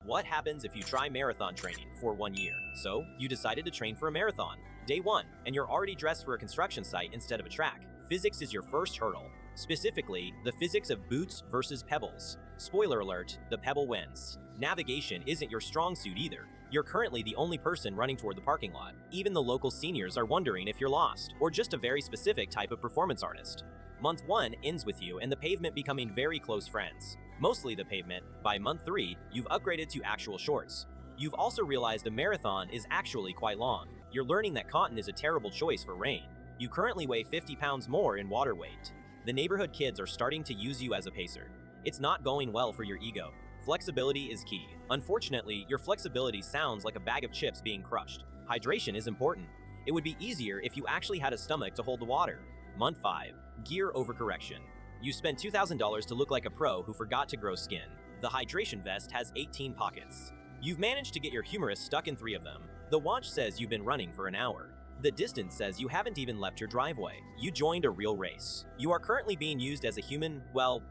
What happens if you try marathon training for 1 year? So, you decided to train for a marathon. Day 1, and you're already dressed for a construction site instead of a track. Physics is your first hurdle. Specifically, the physics of boots versus pebbles. Spoiler alert, the pebble wins. Navigation isn't your strong suit either. You're currently the only person running toward the parking lot. Even the local seniors are wondering if you're lost, or just a very specific type of performance artist. Month 1 ends with you and the pavement becoming very close friends. Mostly the pavement. By month 3, you've upgraded to actual shorts. You've also realized a marathon is actually quite long. You're learning that cotton is a terrible choice for rain. You currently weigh 50 pounds more in water weight. The neighborhood kids are starting to use you as a pacer. It's not going well for your ego. Flexibility is key. Unfortunately, your flexibility sounds like a bag of chips being crushed. Hydration is important. It would be easier if you actually had a stomach to hold the water. Month 5. Gear overcorrection. You spent $2,000 to look like a pro who forgot to grow skin. The hydration vest has 18 pockets. You've managed to get your humerus stuck in 3 of them. The watch says you've been running for an hour. The distance says you haven't even left your driveway. You joined a real race. You are currently being used as a human,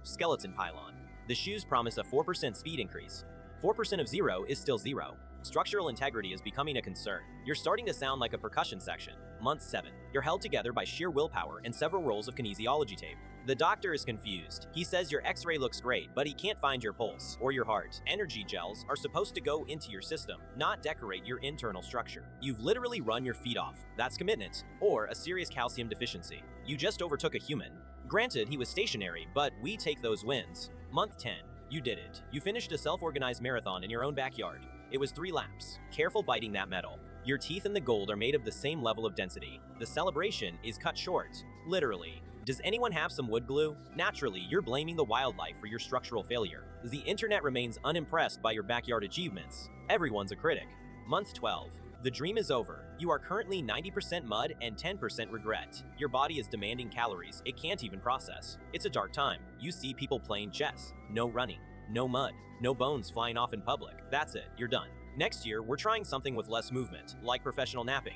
skeleton pylon. The shoes promise a 4% speed increase. 4% of 0 is still 0. Structural integrity is becoming a concern. You're starting to sound like a percussion section. Month 7. You're held together by sheer willpower and several rolls of kinesiology tape. The doctor is confused. He says your x-ray looks great, but he can't find your pulse or your heart. Energy gels are supposed to go into your system, not decorate your internal structure. You've literally run your feet off. That's commitment, or a serious calcium deficiency. You just overtook a human. Granted, he was stationary, but we take those wins. Month 10. You did it. You finished a self-organized marathon in your own backyard. It was 3 laps. Careful biting that metal. Your teeth and the gold are made of the same level of density. The celebration is cut short. Literally. Does anyone have some wood glue? Naturally, you're blaming the wildlife for your structural failure. The internet remains unimpressed by your backyard achievements. Everyone's a critic. Month 12. The dream is over. You are currently 90% mud and 10% regret. Your body is demanding calories it can't even process. It's a dark time. You see people playing chess. No running. No mud. No bones flying off in public. That's it. You're done. Next year, we're trying something with less movement, like professional napping.